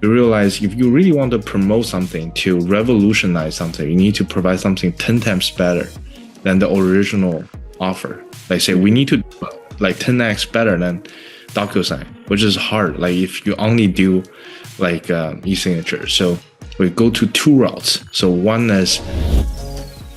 You realize if you really want to promote something to revolutionize something, you need to provide something 10 times better than the original offer. Like say we need to do like 10x better than DocuSign, which is hard. Like if you only do like e-signature. So we go to two routes. So one is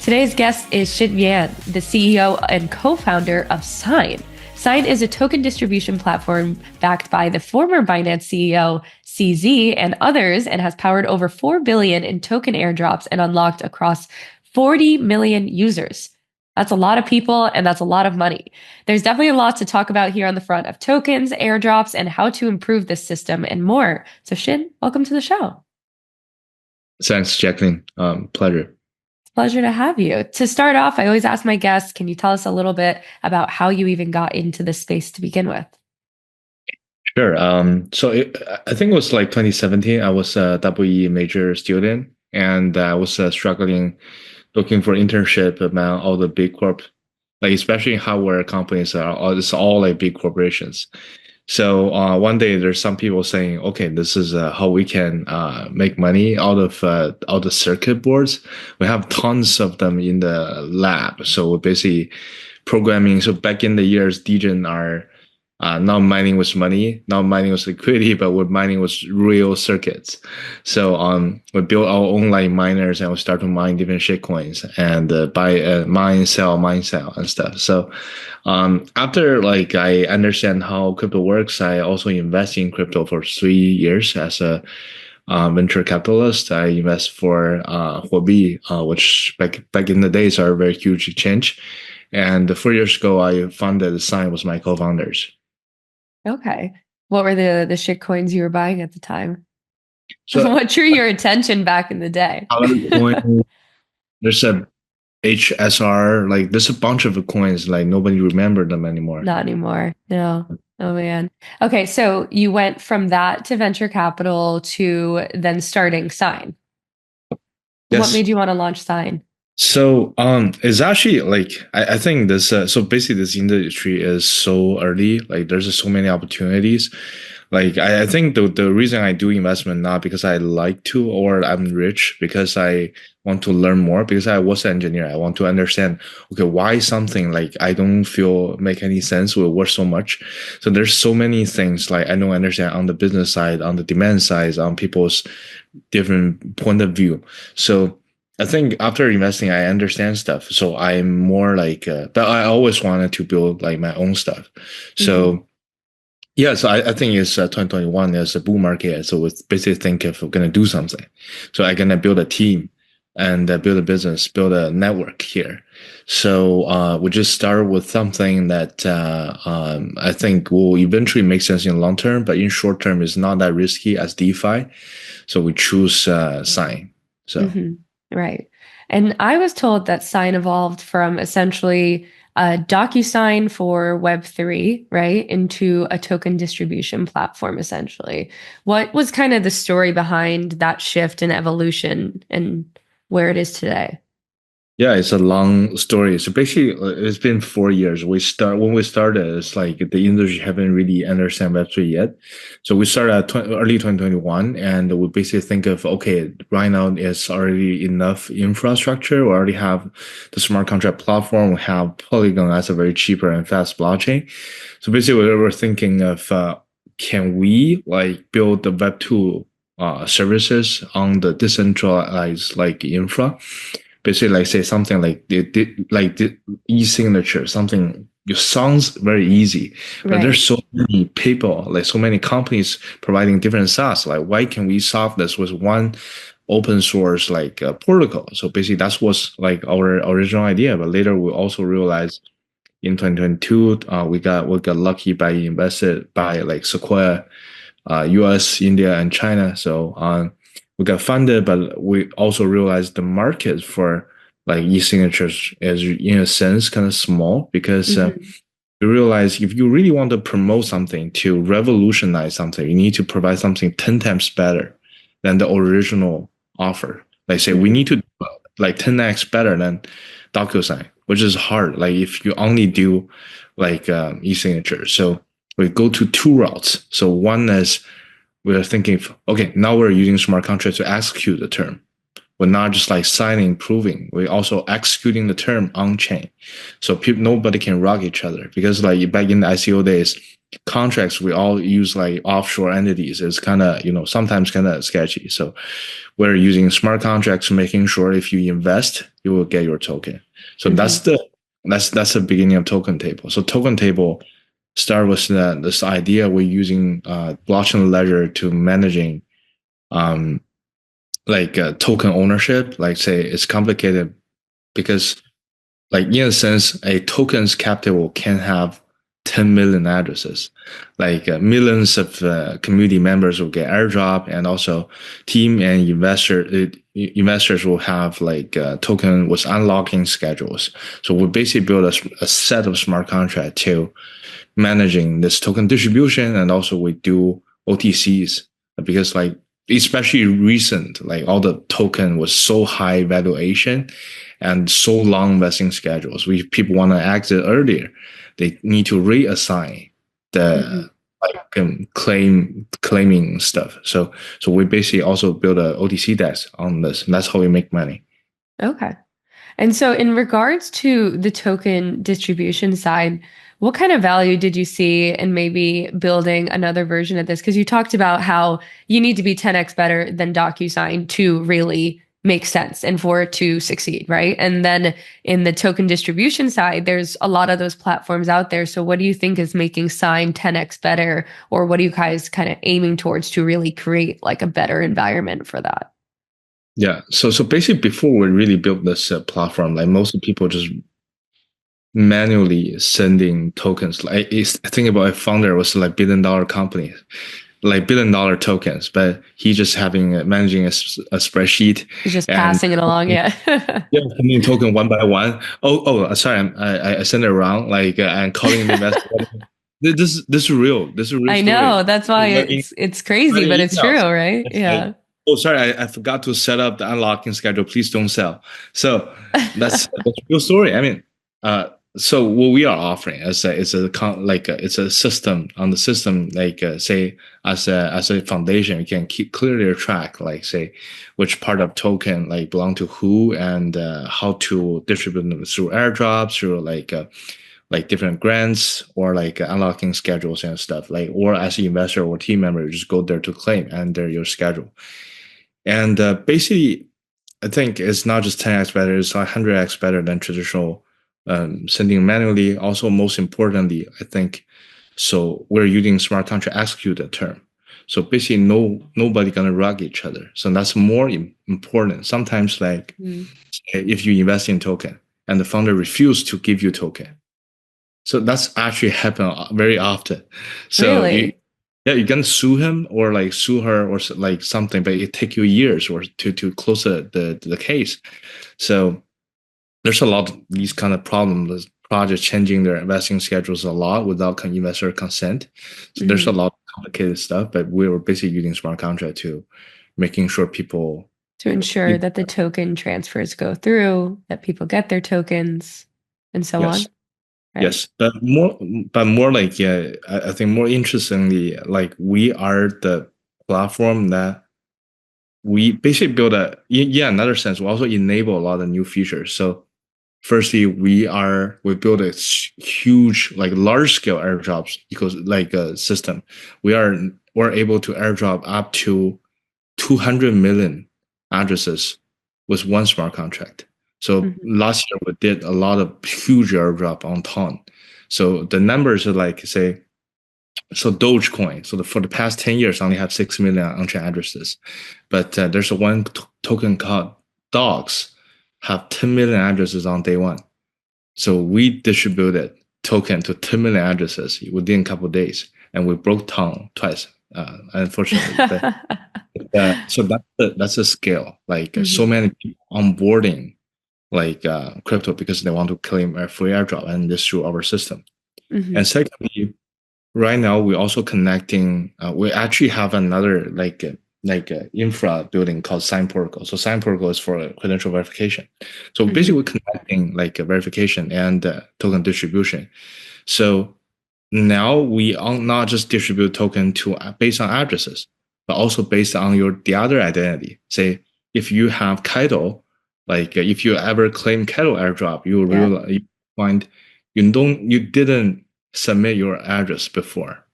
today's guest is Xin Yan, the CEO and co-founder of Sign. Sign is a token distribution platform backed by the former Binance CEO CZ and others, and has powered over 4 billion in token airdrops and unlocked across 40 million users. That's a lot of people, and that's a lot of money. There's definitely a lot to talk about here on the front of tokens, airdrops, and how to improve this system and more. So Xin, welcome to the show. Thanks, Jacquelyn. Pleasure. Pleasure to have you. To start off, I always ask my guests, can you tell us a little bit about how you even got into this space to begin with? Sure. I think it was like 2017. I was a WE major student, and I was struggling, looking for internship among all the big corp, like especially hardware companies it's all like big corporations. So one day there's some people saying, okay, this is how we can make money out of all the circuit boards. We have tons of them in the lab. So we're basically programming. So back in the years, Degen are not mining with money, not mining with liquidity, but we're mining with real circuits. So we built our own like miners, and we start to mine different shit coins and buy mine, sell, and stuff. So after like I understand how crypto works, I also invest in crypto for 3 years as a venture capitalist. I invest for Huobi, which back in the days are a very huge exchange. And 4 years ago, I founded Sign with my co-founders. Okay. What were the shit coins you were buying at the time? So what drew your attention back in the day? There's a HSR, like there's a bunch of coins, like nobody remember them anymore. Not anymore. No. Oh man. Okay. So you went from that to venture capital to then starting Sign. Yes. What made you want to launch Sign? So it's actually like I think this so basically this industry is so early, like there's so many opportunities. Like I think the reason I do investment not because I like to or I'm rich, because I want to learn more, because I was an engineer. I want to understand, okay, why something like I don't feel make any sense will worth so much. So there's so many things like I don't understand on the business side, on the demand side, on people's different point of view. So I think after investing, I understand stuff. So I'm more like, but I always wanted to build like my own stuff. So yeah, so I think it's 2021 is a bull market. So we basically think if we're going to do something. So I'm going to build a team and build a business, build a network here. So we just start with something that I think will eventually make sense in the long term, but in short term is not that risky as DeFi. So we choose Sign. So. Right. And I was told that Sign evolved from essentially a DocuSign for Web3, right, into a token distribution platform, essentially. What was kind of the story behind that shift and evolution and where it is today? Yeah, it's a long story. So basically, it's been 4 years. When we started, it's like the industry haven't really understand Web3 yet. So we started at early 2021, and we basically think of, okay, right now it's already enough infrastructure. We already have the smart contract platform. We have Polygon as a very cheaper and fast blockchain. So basically, we were thinking of, can we like build the Web2 services on the decentralized like infra? Basically, like say something like the e-signature, something it sounds very easy, but there's so many people, like so many companies providing different SaaS. Like, why can we solve this with one open source like protocol? So basically, that was like our original idea. But later, we also realized in 2022, we got lucky by invested by like Sequoia, US, India, and China. So we got funded, but we also realized the market for like e-signatures is in a sense kind of small, because we realize if you really want to promote something to revolutionize something, you need to provide something 10 times better than the original offer. Like say we need to do like 10x better than DocuSign, which is hard. Like if you only do like e-signature. So we go to two routes. So one is we're thinking, okay, now we're using smart contracts to execute the term. We're not just like signing, proving. We're also executing the term on chain, so nobody can rug each other. Because like back in the ICO days, contracts we all use like offshore entities. It's kind of sometimes kind of sketchy. So we're using smart contracts, making sure if you invest, you will get your token. So that's the beginning of token table. So token table start with this idea we're using blockchain ledger to managing token ownership. Like say it's complicated because like in a sense a token's capital can have 10 million addresses. Like millions of community members will get airdrop, and also team and investors will have like token with unlocking schedules. So we basically build a set of smart contract to managing this token distribution, and also we do OTCs because like especially recent, like all the token was so high valuation and so long vesting schedules. People want to exit earlier, they need to reassign the claiming stuff. So we basically also build a OTC desk on this, and that's how we make money. Okay. And so in regards to the token distribution side, what kind of value did you see in maybe building another version of this? Because you talked about how you need to be 10x better than DocuSign to really make sense and for it to succeed, right? And then in the token distribution side, there's a lot of those platforms out there. So what do you think is making Sign 10x better? Or what are you guys kind of aiming towards to really create like a better environment for that? Yeah. So basically, before we really built this platform, like most people just manually sending tokens. Like I think about a founder was like $1 billion company, like $1 billion tokens, but he just managing a spreadsheet. He's just passing it along. Yeah. Yeah, sending token one by one. Sorry, I sent it around. Like and calling the investor. This is real. This is a real. I know. Story. That's why it's crazy, but it's true, right? Yeah. Oh, sorry, I forgot to set up the unlocking schedule. Please don't sell. So that's a real story. I mean, so what we are offering it's a system on the system, like say as a foundation, you can keep clearly track, like say which part of token like belong to who, and how to distribute them through airdrops, through like different grants, or like unlocking schedules and stuff, like, or as an investor or team member, you just go there to claim under your schedule. And basically, I think it's not just 10x better, it's 100x better than traditional sending manually. Also, most importantly, I think, so we're using smart contract execute the term. So basically, nobody gonna rug each other. So that's more important. Sometimes, like if you invest in token and the founder refuse to give you token, so that's actually happen very often. So really? you're gonna sue him or like sue her or like something, but it take you years or to close the case. So there's a lot of these kind of problems. Projects changing their investing schedules a lot without investor consent. So there's a lot of complicated stuff, but we were basically using smart contract to making sure people to ensure that the token transfers go through, that people get their tokens, and so on. Right? Yes, but more like, yeah, I think more interestingly, like we are the platform that we basically build another sense. We also enable a lot of new features. So firstly, we build a huge, like large scale airdrops because like a system. We're able to airdrop up to 200 million addresses with one smart contract. So last year we did a lot of huge airdrop on ton. So the numbers are like, say, so Dogecoin. So for the past 10 years, only have 6 million on-chain addresses, but there's a one token called Dogs, have 10 million addresses on day one. So we distributed token to 10 million addresses within a couple of days, and we broke ton twice, unfortunately. So that's a scale. Like so many people onboarding like crypto because they want to claim a free airdrop, and this through our system. And secondly, right now we're also connecting. We actually have another like infra building called Sign Protocol. So Sign Protocol is for credential verification. So basically we're connecting like verification and token distribution. So now we not just distribute token to based on addresses. but also based on the other identity. Say if you have Kaido, like if you ever claim Kaido airdrop, you will realize you find you didn't submit your address before.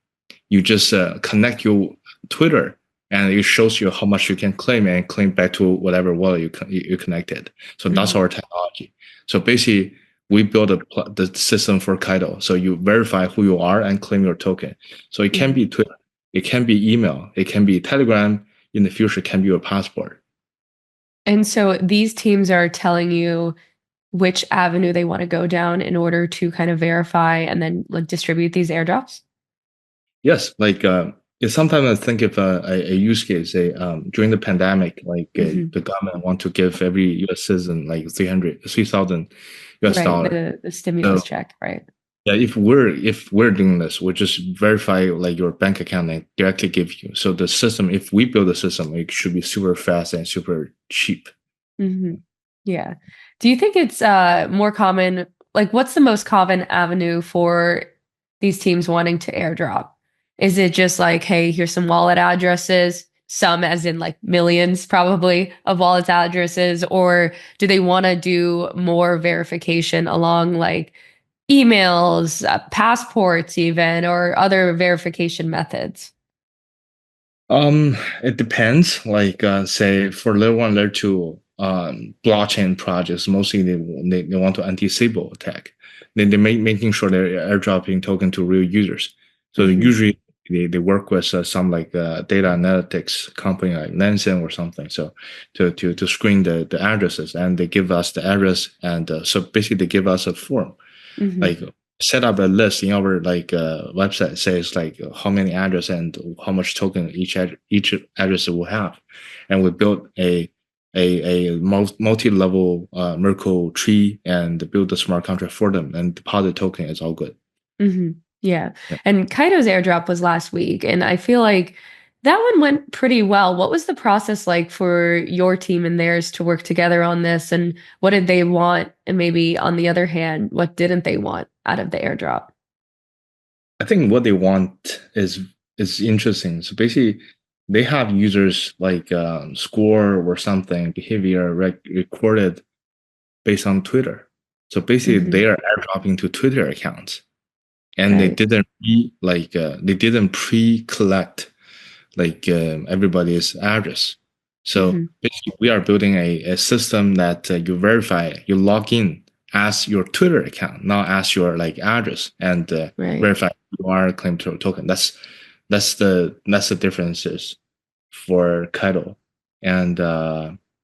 You just connect your Twitter, and it shows you how much you can claim and claim back to whatever wallet you connected. So that's our technology. So basically, we build the system for Kaido. So you verify who you are and claim your token. So it can be Twitter, it can be email, it can be Telegram. In the future, it can be your passport. And so these teams are telling you which avenue they want to go down in order to kind of verify and then like distribute these airdrops? Yes, like sometimes I think of a use case. During the pandemic, like the government want to give every U.S. citizen like 3,000 US Right, dollar. the stimulus So check, right? yeah, if we're doing this, we just verify like your bank account and directly give you. So the system, if we build a system, it should be super fast and super cheap. Yeah. Do you think it's more common? Like, what's the most common avenue for these teams wanting to airdrop? Is it just like, hey, here's some wallet addresses, some as in like millions probably of wallet addresses, or do they want to do more verification along like emails, passports, even, or other verification methods? It depends. Like, say for layer one, layer two, blockchain projects, mostly they want to anti-Sybil attack. They making sure they're airdropping token to real users. So usually they work with some like data analytics company like Nansen or something. So to screen the addresses, and they give us the address, and so basically they give us a form. Like set up a list in our like website, says like how many address and how much token each address will have, and we built a multi-level Merkle tree and build the smart contract for them, and deposit token is all good. Yeah. And Kaido's airdrop was last week, and I feel like that one went pretty well. What was the process like for your team and theirs to work together on this? And what did they want? And maybe on the other hand, what didn't they want out of the airdrop? I think what they want is interesting. So basically, they have users like score or something behavior recorded based on Twitter. So basically, they are airdropping to Twitter accounts, and Right. they didn't pre-collect like everybody's address. So basically, we are building a system that you verify, you log in as your Twitter account, not as your like address, and Right. verify you are claim token. That's the differences for Kaido, and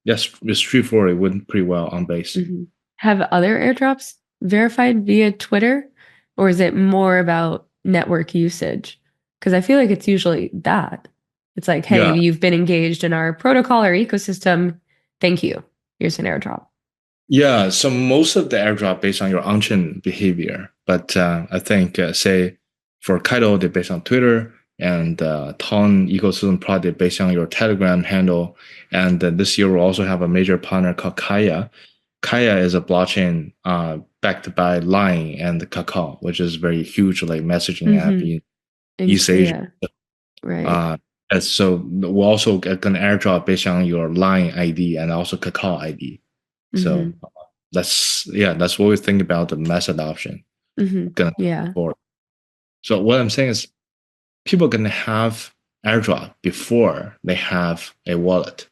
yes, with straightforward, it went pretty well on base. Have other airdrops verified via Twitter, or is it more about network usage? Because I feel like it's usually that. It's like, hey, Yeah, you've been engaged in our protocol or ecosystem. Thank you. Here's an airdrop. yeah. So most of the airdrop based on your on-chain behavior, but I think say for Kaido, they based on Twitter, and Ton ecosystem project based on your Telegram handle. And this year we'll also have a major partner called Kaya. Kaya is a blockchain backed by Line and Kakao, which is very huge like messaging app in East Asia. Yeah. Right. And so we'll also get an airdrop based on your Line ID and also Kakao ID. So that's what we think about the mass adoption gonna Yeah. forward. So what I'm saying is people are gonna have airdrop before they have a wallet.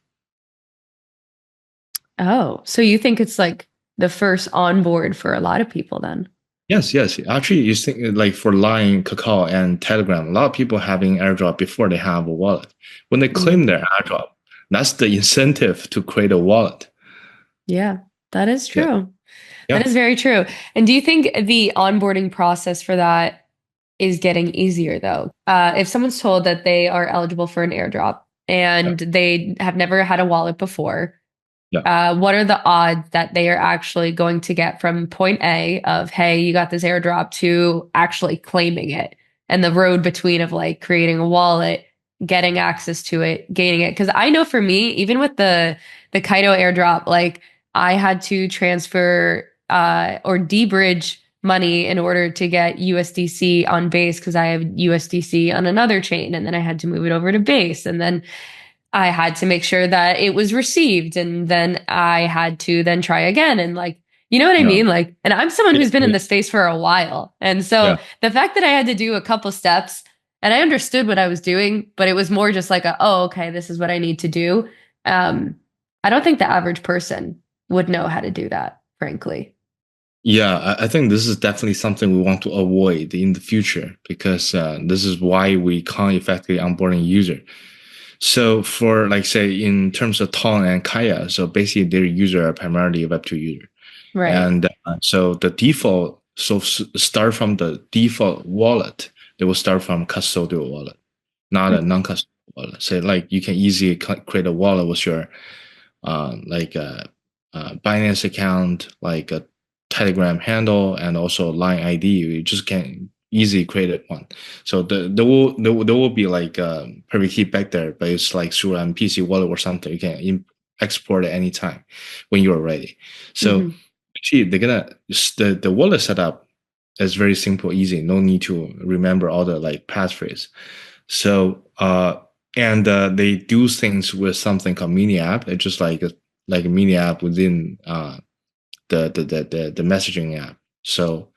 Oh, so you think it's like the first onboard for a lot of people then? Yes, yes. Actually, you think like for Line, Kakao, and Telegram, a lot of people having airdrop before they have a wallet. When they claim their airdrop, that's the incentive to create a wallet. Yeah, that is Yeah. true. Yeah. That is very true. And do you think the onboarding process for that is getting easier though? If someone's told that they are eligible for an airdrop and they have never had a wallet before, Yeah. what are the odds that they are actually going to get from point A of, hey, you got this airdrop to actually claiming it, and the road between of like creating a wallet, getting access to it, gaining it? Because I know for me, even with the Kaido airdrop, like I had to transfer or debridge money in order to get USDC on Base because I have USDC on another chain, and then I had to move it over to Base, and then I had to make sure that it was received, and then I had to then try again, and like, you know what I Yeah. mean? Like, and I'm someone Yeah. who's been in the space for a while, and so Yeah. the fact that I had to do a couple steps, and I understood what I was doing, but it was more just like, oh, okay, this is what I need to do. I don't think the average person would know how to do that, frankly. Yeah, I think this is definitely something we want to avoid in the future because this is why we can't effectively onboard a user. So for like say in terms of Ton and Kaya, so basically their user are primarily a Web2 user. Right. And so the default, so start from the default wallet, they will start from custodial wallet, not a non-custodial wallet. So like you can easily create a wallet with your like a Binance account, like a Telegram handle, and also Line ID. You just can easily create it one. So there will be like a private key back there, but it's like through an PC wallet or something. You can export it anytime when you're ready. So actually, they're gonna the wallet setup is very simple, easy. No need to remember all the like passphrase. So and they do things with something called mini app. It's just like a mini app within the messaging app. So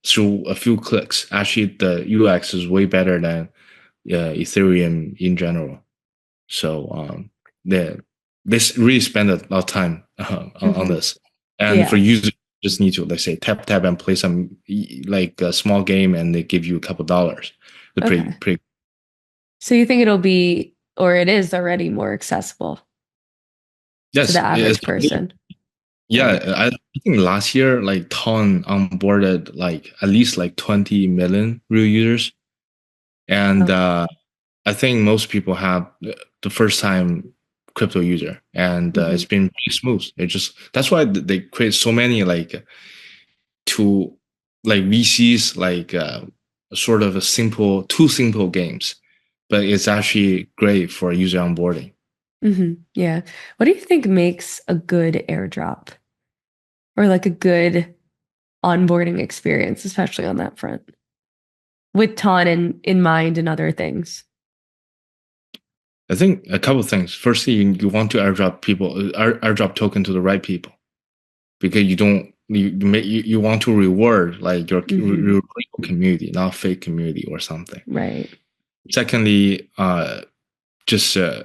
through a few clicks, actually the UX is way better than Ethereum in general. So they really spend a lot of time on this. And for Yeah. users, just need to let's say tap and play some like a small game, and they give you a couple dollars. It's Okay. pretty. So you think it'll be, or it is already more accessible to the Yes, average person? yeah. Right. I think last year like Ton onboarded like at least like 20 million real users, and Oh. I think most people have the first time crypto user, and it's been pretty smooth. It just that's why they create so many like to like VCs like sort of a simple too simple games, but it's actually great for user onboarding. Yeah. What do you think makes a good airdrop or like a good onboarding experience, especially on that front, with Ton in mind and other things? I think a couple of things. Firstly, you want to airdrop people, airdrop token to the right people, because you want to reward like your real community, not fake community or something. Right. Secondly, just yeah,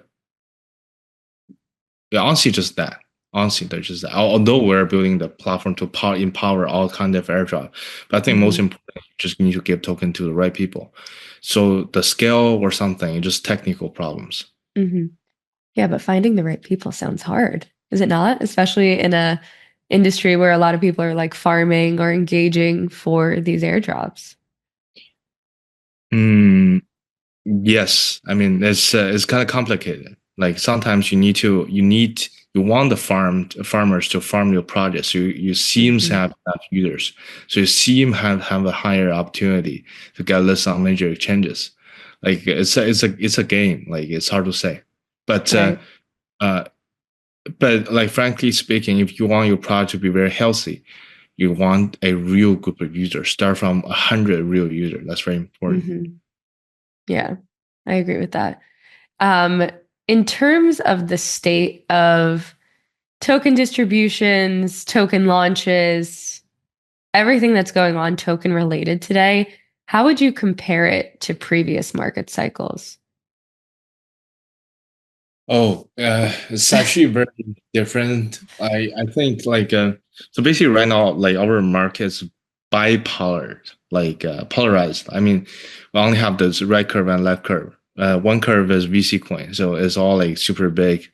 honestly, just that. Honestly, there's just that. Although we're building the platform to empower all kind of airdrop, but I think most important, you just need to give token to the right people. So the scale or something, just technical problems. Yeah, but finding the right people sounds hard, is it not? Especially in a industry where a lot of people are like farming or engaging for these airdrops. Mm, yes, I mean it's kind of complicated. Like sometimes you want the farmers to farm your project. So you seem to have enough users. So you seem have a higher opportunity to get lists on major exchanges. Like it's a game. Like it's hard to say, but Right. uh, but like frankly speaking, if you want your project to be very healthy, you want a real group of users. Start from 100 real users. That's very important. Yeah, I agree with that. Um, in terms of the state of token distributions, token launches, everything that's going on token related today, how would you compare it to previous market cycles? Oh, it's actually very different. I think like so basically right now like our market's bipolar, like polarized. I mean, we only have this right curve and left curve. One curve is VC coin, so it's all like super big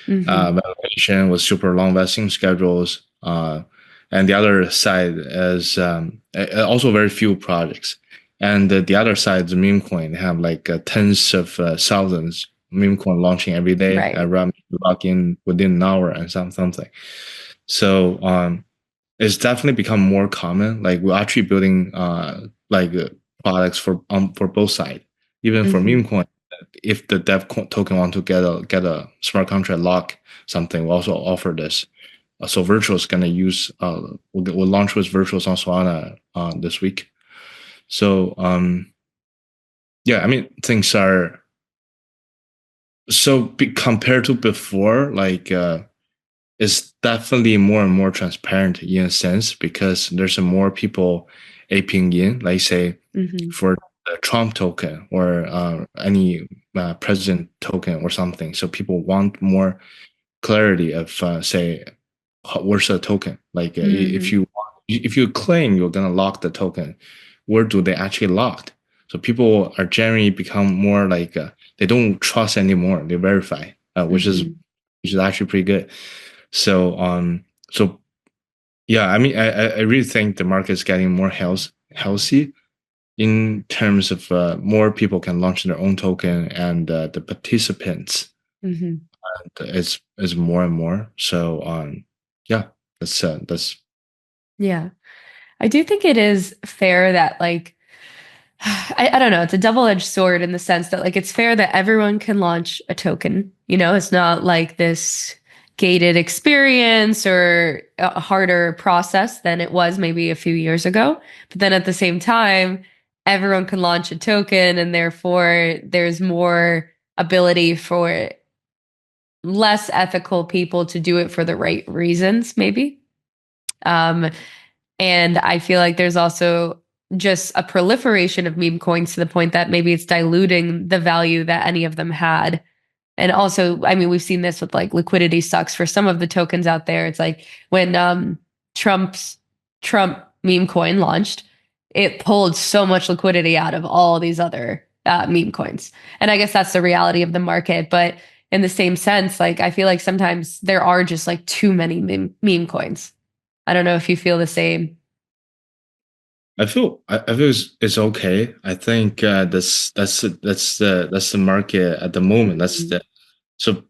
valuation with super long vesting schedules. And the other side is also very few projects. And the other side, the meme coin, have like tens of thousands meme coin launching every day, Right. lock in within an hour and something. So it's definitely become more common. Like we're actually building like products for both sides, even for meme coin. If the dev token want to get a smart contract lock something, we also offer this. So Virtual is gonna use we'll launch with Virtuals on Solana this week. So yeah, I mean things are so compared to before, like it's definitely more and more transparent in a sense because there's more people aping in, like say for the Trump token or any president token or something. So people want more clarity of say where's the token? Like if you claim you're gonna lock the token, where do they actually locked? So people are generally become more like they don't trust anymore. They verify, which is actually pretty good. So so yeah, I mean I really think the market is getting more healthy in terms of more people can launch their own token and the participants is more and more. So yeah, that's Yeah. I do think it is fair that like I don't know, it's a double-edged sword in the sense that like it's fair that everyone can launch a token. You know, it's not like this gated experience or a harder process than it was maybe a few years ago. But then at the same time, everyone can launch a token and therefore there's more ability for less ethical people to do it for the right reasons, maybe. Um, and I feel like there's also just a proliferation of meme coins to the point that maybe it's diluting the value that any of them had. And also, I mean, we've seen this with like liquidity sucks for some of the tokens out there. It's like when Trump meme coin launched, it pulled so much liquidity out of all these other meme coins. And I guess that's the reality of the market. But in the same sense, like I feel like sometimes there are just like too many meme coins. I don't know if you feel the same. I feel it's okay. I think that's the market at the moment. That's the so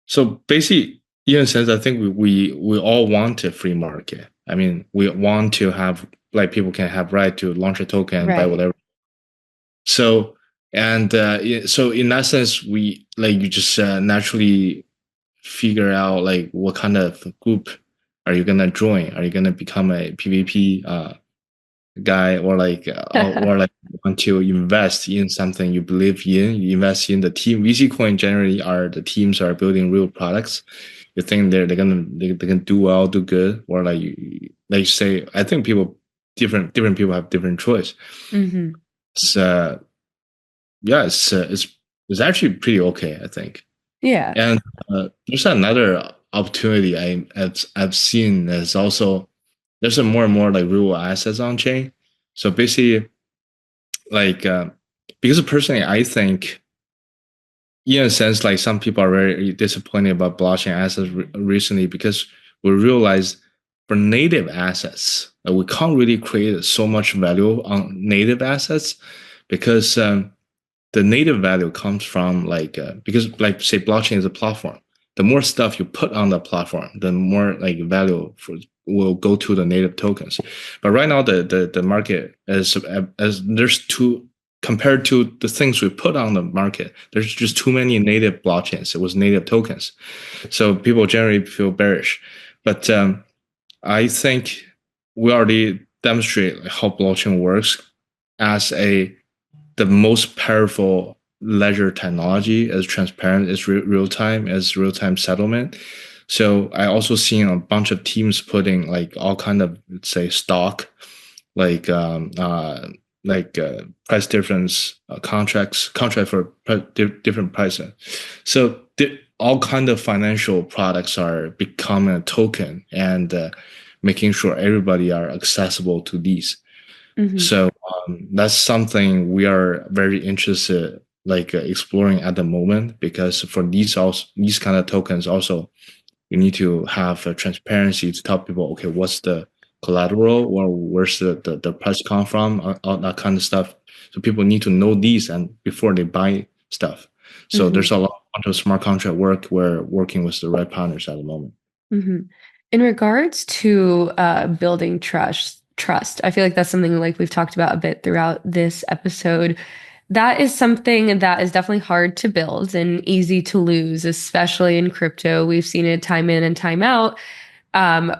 so basically in a sense I think we all want a free market. I mean we want to have like people can have right to launch a token and buy Right. whatever. So and so in that sense we like you just naturally figure out like what kind of group are you gonna join? Are you gonna become a PvP guy or like want to invest in something you believe in? You invest in the team. VC coin generally are the teams are building real products. You think they're gonna do well, do good, or like like say I think people different people have different choice. So yeah, it's actually pretty okay, I think. Yeah. And there's another opportunity I've seen is also there's a more and more like real assets on chain. So basically, like because personally, I think in a sense, like some people are very disappointed about blockchain assets recently because we realize for native assets, we can't really create so much value on native assets because the native value comes from like because like say blockchain is a platform. The more stuff you put on the platform, the more like value will go to the native tokens. But right now the market is as there's too compared to the things we put on the market, there's just too many native blockchains. It was native tokens, so people generally feel bearish. But I think we already demonstrate how blockchain works as a the most powerful ledger technology as transparent as real time as real time settlement. So I also seen a bunch of teams putting like all kind of let's say stock like price difference contract for different prices. So all kind of financial products are becoming a token and making sure everybody are accessible to these. So that's something we are very interested like exploring at the moment because for these kind of tokens also you need to have a transparency to tell people okay what's the collateral or where's the price come from all that kind of stuff. So people need to know these and before they buy stuff. So there's a lot of smart contract work we're working with the right partners at the moment. In regards to building trust, I feel like that's something like we've talked about a bit throughout this episode. That is something that is definitely hard to build and easy to lose, especially in crypto. We've seen it time in and time out.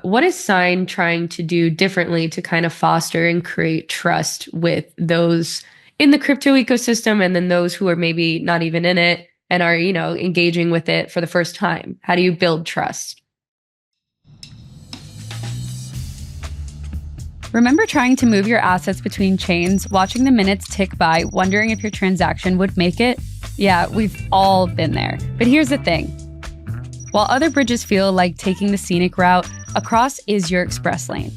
What is Sign trying to do differently to kind of foster and create trust with those in the crypto ecosystem and then those who are maybe not even in it and are, engaging with it for the first time? How do you build trust? Remember trying to move your assets between chains, watching the minutes tick by, wondering if your transaction would make it? Yeah, we've all been there. But here's the thing. While other bridges feel like taking the scenic route, Across is your express lane.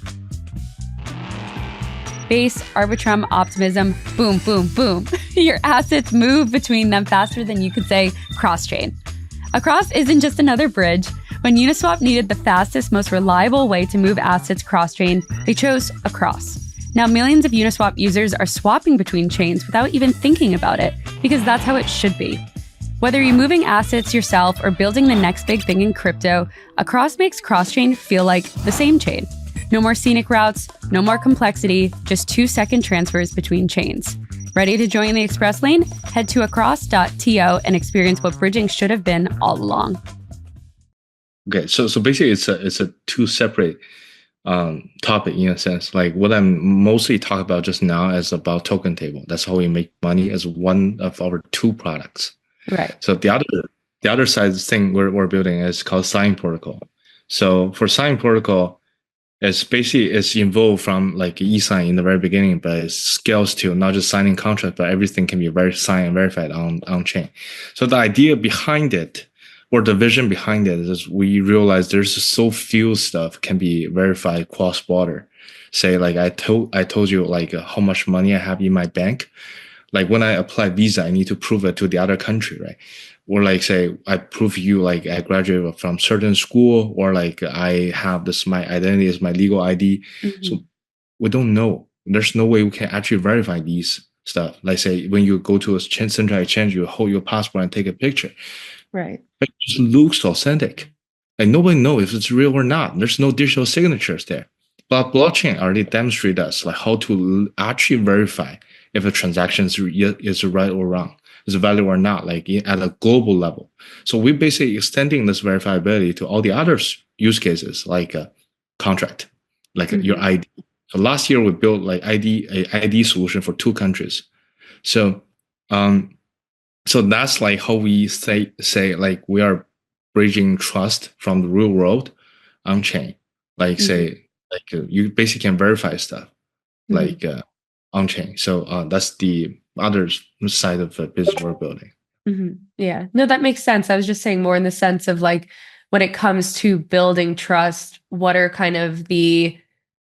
Base, Arbitrum, Optimism, boom, boom, boom. Your assets move between them faster than you could say cross-chain. Across isn't just another bridge. When Uniswap needed the fastest, most reliable way to move assets cross-chain, they chose Across. Now, millions of Uniswap users are swapping between chains without even thinking about it, because that's how it should be. Whether you're moving assets yourself or building the next big thing in crypto, Across makes cross-chain feel like the same chain. No more scenic routes, no more complexity, just 2-second transfers between chains. Ready to join the Express Lane? Head to across.to and experience what bridging should have been all along. Okay, so basically it's a two separate topic in a sense. Like what I'm mostly talking about just now is about token table. That's how we make money as one of our two products. Right. So the other side thing we're building is called Sign Protocol. So for Sign Protocol, it's involved from like e-sign in the very beginning, but it scales to not just signing contract, but everything can be signed and verified on chain. So the idea behind it, or the vision behind it, is we realize there's so few stuff can be verified cross border. Say like I told you like how much money I have in my bank. Like when I apply visa, I need to prove it to the other country, right? Or like say I prove you like I graduated from certain school, or like I have this, my identity is my legal ID. Mm-hmm. So we don't know. There's no way we can actually verify these stuff. Like say when you go to a central exchange, you hold your passport and take a picture. Right. It just looks authentic. Like nobody knows if it's real or not. There's no digital signatures there. But blockchain already demonstrated us like how to actually verify if a transaction is right or wrong, is valid or not, like at a global level. So we're basically extending this verifiability to all the other use cases, like a contract, like your ID. So last year we built like ID solution for 2 countries. So so that's like how we say like we are bridging trust from the real world on chain. Like say like you basically can verify stuff like on chain. So that's the other side of the business we're building. Yeah, no, that makes sense. I was just saying more in the sense of like when it comes to building trust, what are kind of the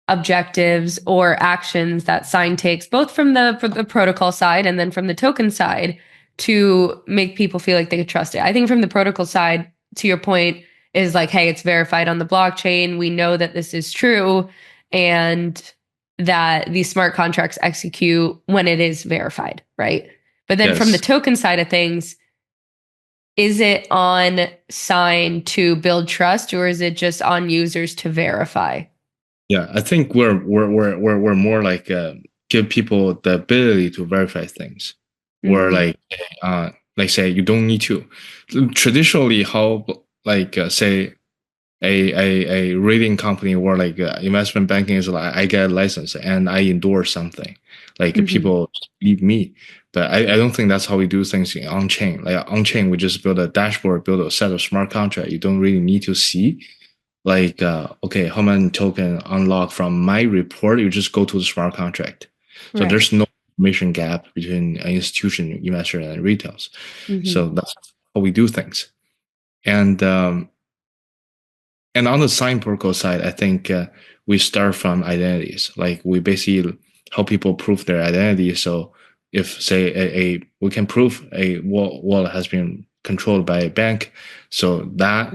objectives or actions that Sign takes, both from the protocol side and then from the token side, to make people feel like they could trust it. I think from the protocol side, to your point, is like, hey, it's verified on the blockchain. We know that this is true, and that these smart contracts execute when it is verified, right? But then from the token side of things, is it on Sign to build trust, or is it just on users to verify? Yeah, I think we're more like give people the ability to verify things. Where like say you don't need to. Traditionally, how like say a rating company or like investment banking is like I get a license and I endorse something. Like people believe me. But I don't think that's how we do things on chain. Like on chain, we just build a dashboard, build a set of smart contract. You don't really need to see like okay, how many token unlock from my report. You just go to the smart contract. So there's no information gap between an institution, investor, and retails. So that's how we do things. And on the Sign protocol side, I think we start from identities. Like we basically help people prove their identity. So if say we can prove a wallet has been controlled by a bank, so that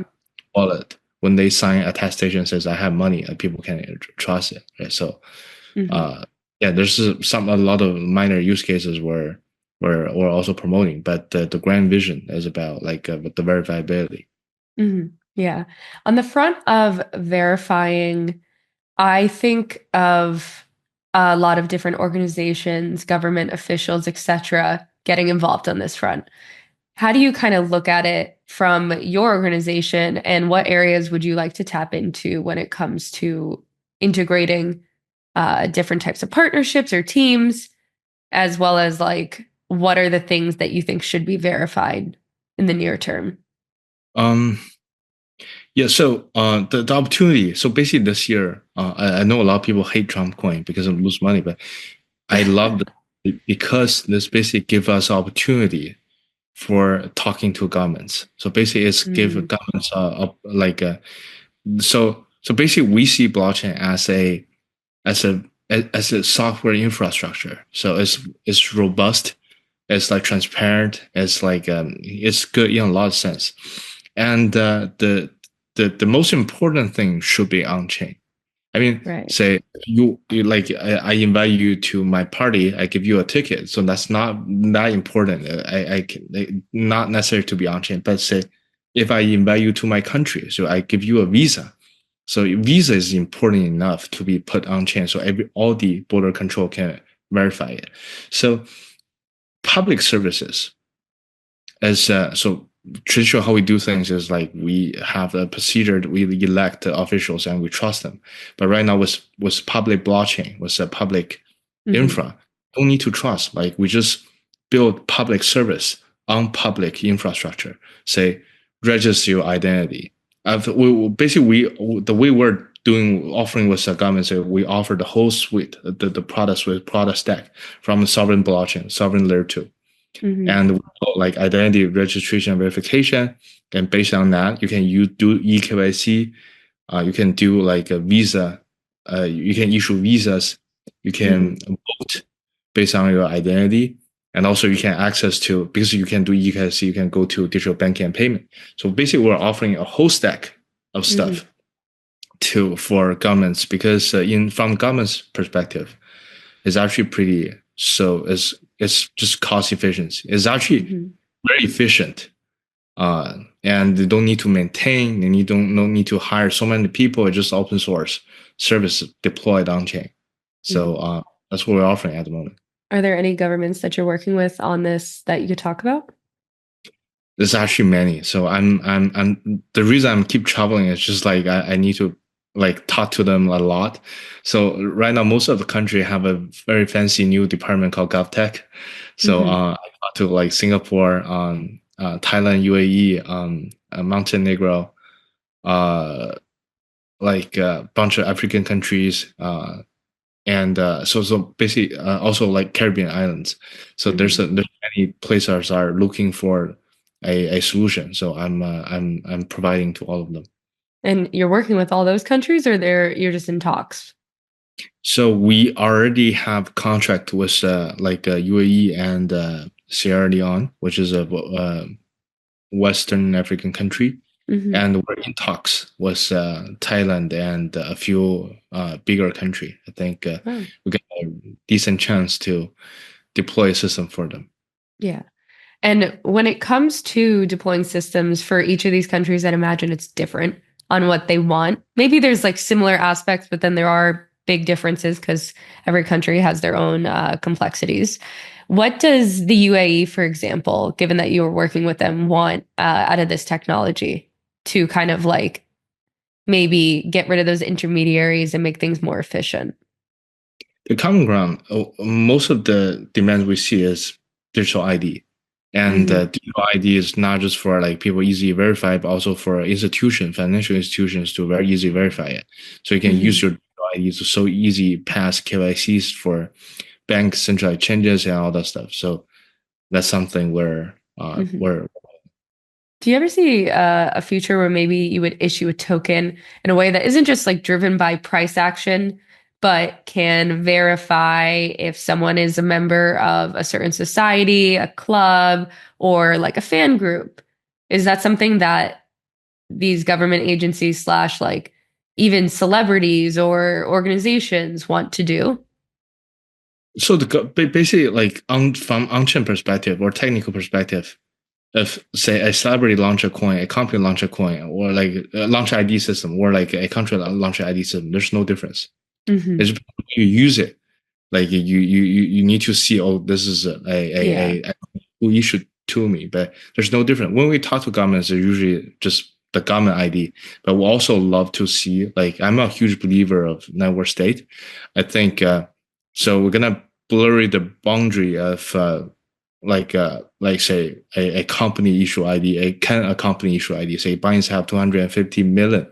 wallet, when they sign attestation says I have money, people can trust it. Right? So yeah, there's a lot of minor use cases where we're also promoting, but the grand vision is about like the verifiability. Yeah. On the front of verifying, I think of a lot of different organizations, government officials, etc., getting involved on this front. How do you kind of look at it from your organization, and what areas would you like to tap into when it comes to integrating different types of partnerships or teams, as well as like what are the things that you think should be verified in the near term? Yeah, so the opportunity. So basically, this year, I know a lot of people hate Trump coin because it lose money, but I love it because this basically give us opportunity for talking to governments. So basically, it's give governments so basically we see blockchain as a software infrastructure. So it's robust, it's like transparent, it's like it's good in a lot of sense, and the most important thing should be on chain. I mean, Right. say you like I invite you to my party, I give you a ticket, so that's not that important. Not necessary to be on chain, but say if I invite you to my country, so I give you a visa. So visa is important enough to be put on chain, so all the border control can verify it. So public services, as so traditional how we do things is like we have a procedure, we elect officials and we trust them. But right now with public blockchain, with a public infra, don't need to trust. Like we just build public service on public infrastructure. Say register your identity. The way we're offering with the government, so we offer the whole suite, the products with product stack from sovereign blockchain, sovereign layer 2. And like identity registration and verification, and based on that, you can do eKYC. You can do like a visa. You can issue visas. You can vote based on your identity, and also you can access to, because you can do eKYC, you can go to digital banking and payment. So basically, we're offering a whole stack of stuff for governments, because from government's perspective, it's actually pretty. So it's just cost efficiency. It's actually very efficient, and they don't need to maintain, and you don't need to hire so many people. It's just open source service deployed on chain. So that's what we're offering at the moment. Are there any governments that you're working with on this that you could talk about? There's actually many. So I'm the reason I keep traveling is just like I need to like talk to them a lot. So right now, most of the country have a very fancy new department called GovTech. So I talk to like Singapore, Thailand, UAE, Montenegro, like a bunch of African countries, and so basically also like Caribbean islands. So there's many places are looking for a solution. So I'm providing to all of them. And you're working with all those countries, or you're just in talks? So we already have contract with like UAE and Sierra Leone, which is a Western African country, and we're in talks with Thailand and a few bigger country. I think we got a decent chance to deploy a system for them. Yeah. And when it comes to deploying systems for each of these countries, I'd imagine it's different on what they want. Maybe there's like similar aspects, but then there are big differences because every country has their own complexities. What does the UAE, for example, given that you were working with them, want out of this technology to kind of like maybe get rid of those intermediaries and make things more efficient? The common ground, most of the demands we see is digital ID. And digital ID is not just for like people easily verify, but also for financial institutions to very easily verify it. So you can use your digital ID to so easy pass KYCs for bank centralized changes and all that stuff. So that's something where we're. Do you ever see a future where maybe you would issue a token in a way that isn't just like driven by price action, but can verify if someone is a member of a certain society, a club, or like a fan group? Is that something that these government agencies / like even celebrities or organizations want to do? So basically, like from on-chain perspective or technical perspective, if say a celebrity launch a coin, a company launch a coin, or like a launch ID system, or like a country launch ID system, there's no difference. It's you use it. Like you need to see, oh, this is a who issued to me, but there's no different. When we talk to governments, they're usually just the government ID, but we also love to see, like, I'm a huge believer of network state. I think so we're gonna blur the boundary of like say a company issue ID, a company issue ID, say Binance have 250 million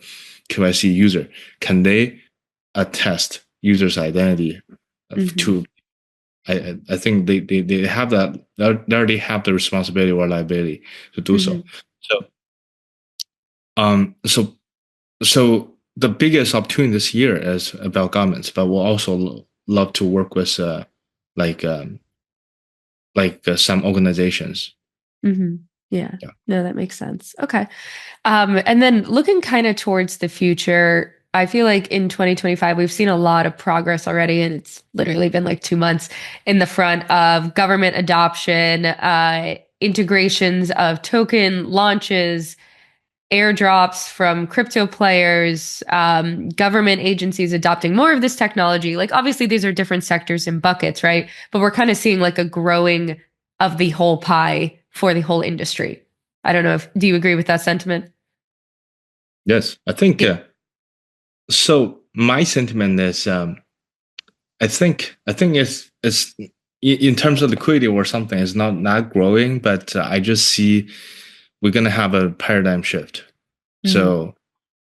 KYC user. Can they attest user's identity to? I think they have that. They already have the responsibility or liability to do so. So the biggest opportunity this year is about governments, but we'll also love to work with some organizations. Yeah. No, that makes sense. Okay. And then looking kind of towards the future, I feel like in 2025, we've seen a lot of progress already, and it's literally been like 2 months in the front of government adoption, integrations of token launches, airdrops from crypto players, government agencies adopting more of this technology. Like, obviously, these are different sectors and buckets, right? But we're kind of seeing like a growing of the whole pie for the whole industry. I don't know do you agree with that sentiment? Yes, I think. So my sentiment is, I think it's in terms of liquidity or something, it's not growing, but I just see we're gonna have a paradigm shift. So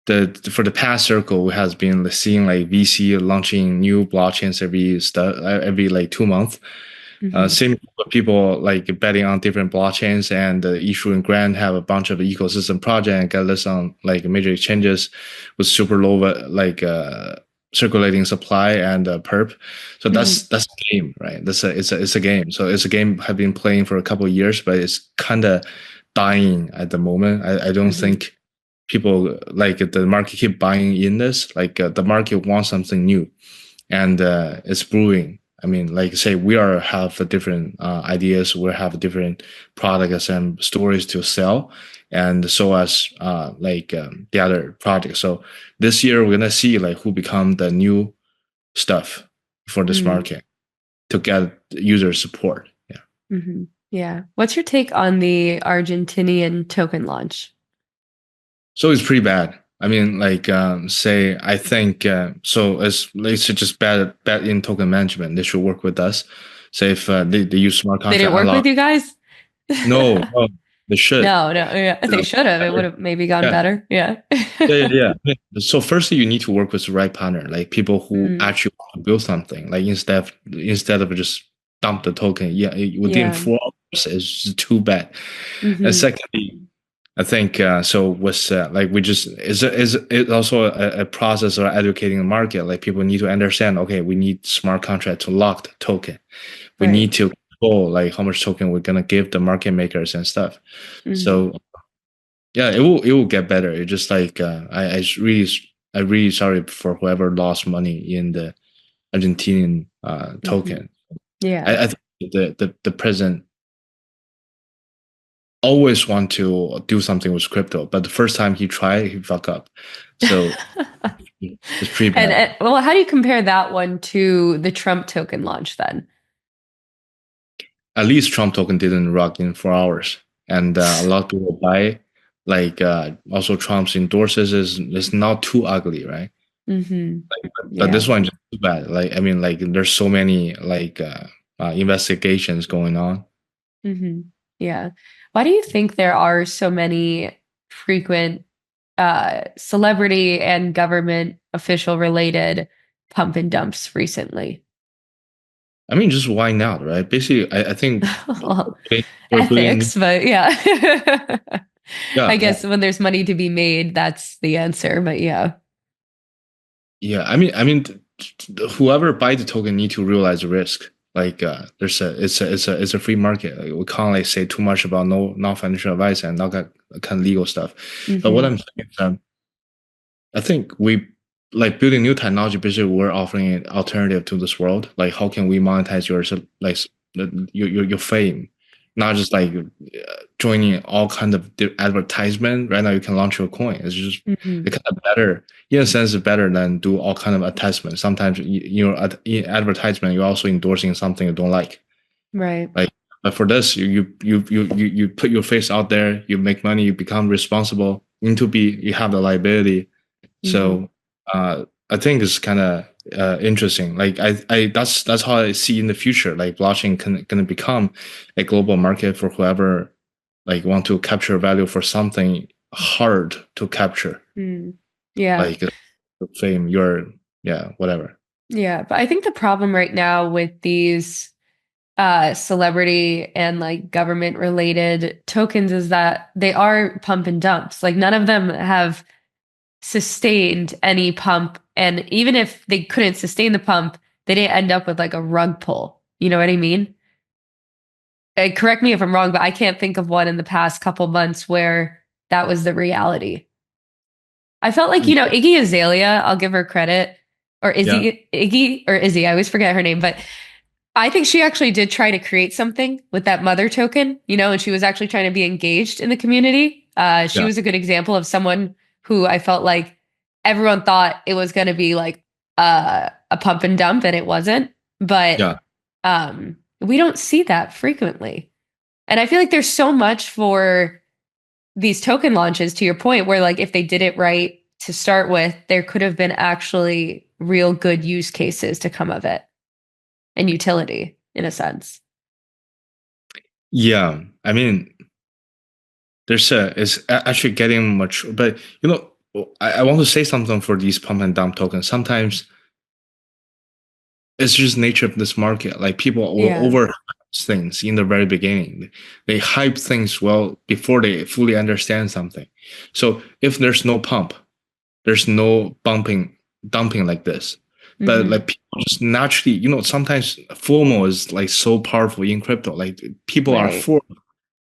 for the past circle, we has been seeing like VC launching new blockchains every like 2 months. Same people like betting on different blockchains and issuing grant, have a bunch of ecosystem project and get listed on like major exchanges with super low circulating supply and perp. So that's a game, right? It's a game. So it's a game I've been playing for a couple of years, but it's kind of dying at the moment. I don't think people like the market keep buying in this. Like the market wants something new, and it's brewing. I mean, like say we have different ideas, we have different products and stories to sell, and so as the other projects. So this year we're gonna see like who become the new stuff for this market to get user support. Yeah. Yeah. What's your take on the Argentinian token launch? So it's pretty bad. I mean, like, say, I think, so as they should just bet in token management. They should work with us. Say if they use smart contract. They didn't work with you guys? No, they should. No, yeah, they should have. It would have maybe gone better. Yeah. Yeah. So firstly, you need to work with the right partner, like people who actually want to build something. Like instead of just dump the token, within 4 hours, it's too bad. And secondly, I think so. Was like we just is also a process of educating the market. Like people need to understand. Okay, we need smart contract to lock the token. We need to control like how much token we're gonna give the market makers and stuff. So yeah, it will get better. It's just like I really sorry for whoever lost money in the Argentinian token. Yeah, I think the president always want to do something with crypto, but the first time he tried, he fucked up. So it's pretty bad. And well, how do you compare that one to the Trump token launch then? At least Trump token didn't rock in 4 hours, and a lot of people buy. Like also Trump's endorses is not too ugly, right? But this one just too bad. Like I mean, like there's so many like investigations going on. Yeah. Why do you think there are so many frequent celebrity and government official related pump and dumps recently? I mean, just why not, right? Basically, I think ethics, but yeah. I guess when there's money to be made, that's the answer. But yeah. I mean, whoever buy the token need to realize the risk. Like it's a free market. Like, we can't like say too much about non-financial advice and not kind of legal stuff. But what I'm saying is, I think we like building new technology. Basically, we're offering an alternative to this world. Like, how can we monetize your fame, not just like joining all kind of advertisement. Right now, you can launch your coin. It's just Mhm. it kind of better, in a sense, it's better than do all kind of attachments. Sometimes in advertisement, you're also endorsing something you don't like. Right. Like, but for this, you put your face out there, you make money, you become responsible. You have the liability. Mhm. So I think it's kind of interesting. Like that's how I see in the future. Like blockchain gonna become a global market for whoever like want to capture value for something hard to capture, Mm. Yeah. like fame, your yeah, whatever. Yeah. But I think the problem right now with these celebrity and like government related tokens is that they are pump and dumps. Like none of them have sustained any pump. And even if they couldn't sustain the pump, they didn't end up with like a rug pull. You know what I mean? Correct me if I'm wrong, but I can't think of one in the past couple months where that was the reality. I felt like, Iggy Azalea, I'll give her credit, or Yeah, Iggy or Izzy, I always forget her name, but I think she actually did try to create something with that mother token, and she was actually trying to be engaged in the community. She yeah, was a good example of someone who I felt like everyone thought it was going to be like a pump and dump, and it wasn't. But yeah. we don't see that frequently. And I feel like there's so much for these token launches, to your point, where like if they did it right to start with, there could have been actually real good use cases to come of it and utility in a sense. Yeah, I mean, it's actually getting much, but I want to say something for these pump and dump tokens. Sometimes it's just nature of this market. Like people will Yeah. over things in the very beginning. They hype things well before they fully understand something. So if there's no pump, there's no dumping like this. But Mm-hmm. like people just naturally, sometimes FOMO is like so powerful in crypto. Like people are Right. forced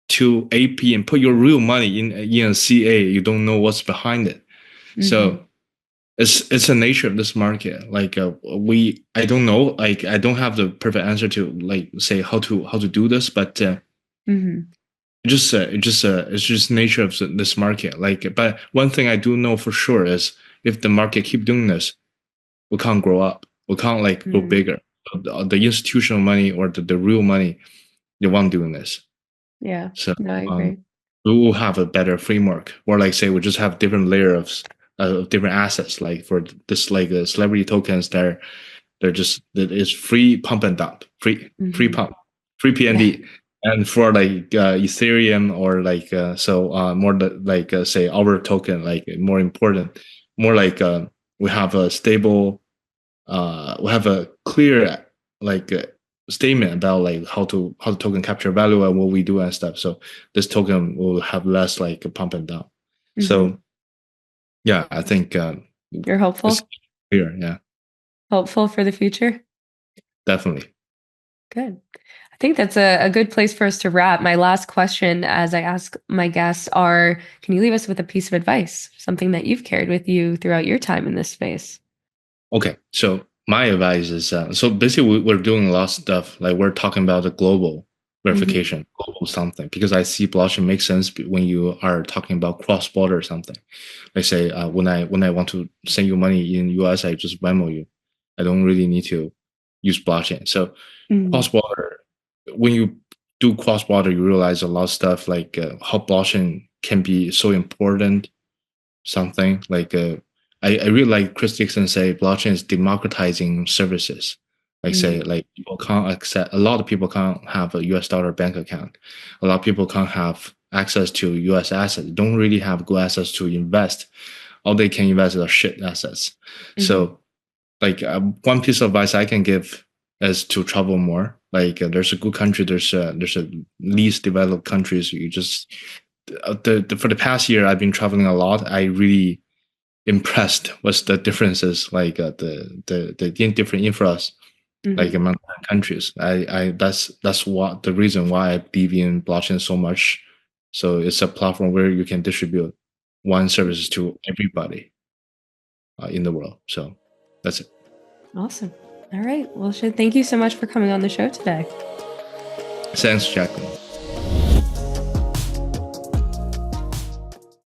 to AP and put your real money in a CA. You don't know what's behind it. Mm-hmm. So it's the nature of this market. Like I don't know. Like I don't have the perfect answer to like say how to do this, but Mm-hmm. it's just nature of this market. Like, but one thing I do know for sure is if the market keep doing this, we can't grow up. We can't like grow Mm. bigger. The institutional money or the real money, they won't doing this. Yeah. So No, I um, agree. we will have a better framework, or like say we just have different layers of different assets. Like for this, like the celebrity tokens, they're just that is free pump and dump, free Mm-hmm. pump, free Yeah. PND. And for like Ethereum or like more like say our token, like more important, more like we have a stable, we have a clear like statement about like how the token capture value and what we do and stuff. So this token will have less like a pump and down. Mm-hmm. So yeah, I think You're it's hopeful? clear. Yeah, Hopeful for the future? definitely. Good. I think that's a good place for us to wrap. My last question, as I ask my guests, can you leave us with a piece of advice, something that you've carried with you throughout your time in this space? Okay, so my advice is so basically we're doing a lot of stuff like we're talking about the global Mm-hmm. verification, global something because I see blockchain makes sense when you are talking about cross border or something. Like say when I want to send you money in US, I just Venmo you. I don't really need to use blockchain. So Mm-hmm. cross border, when you do cross border, you realize a lot of stuff like how blockchain can be so important something like I really like Chris Dixon say blockchain is democratizing services. Like say like people can't accept a lot of people can't have a US dollar bank account. A lot of people can't have access to US assets, don't really have good assets to invest. All they can invest are shit assets. Mm-hmm. So like one piece of advice I can give is to travel more. Like there's a good country, there's a least developed countries. You just for the past year I've been traveling a lot. I really impressed with the differences, like the different infras, like Mm-hmm. among countries. That's what the reason why I believe in blockchain so much. So it's a platform where you can distribute one services to everybody in the world. So that's it. Awesome. All right. Well, Shid, thank you so much for coming on the show today. Thanks, Jacqueline.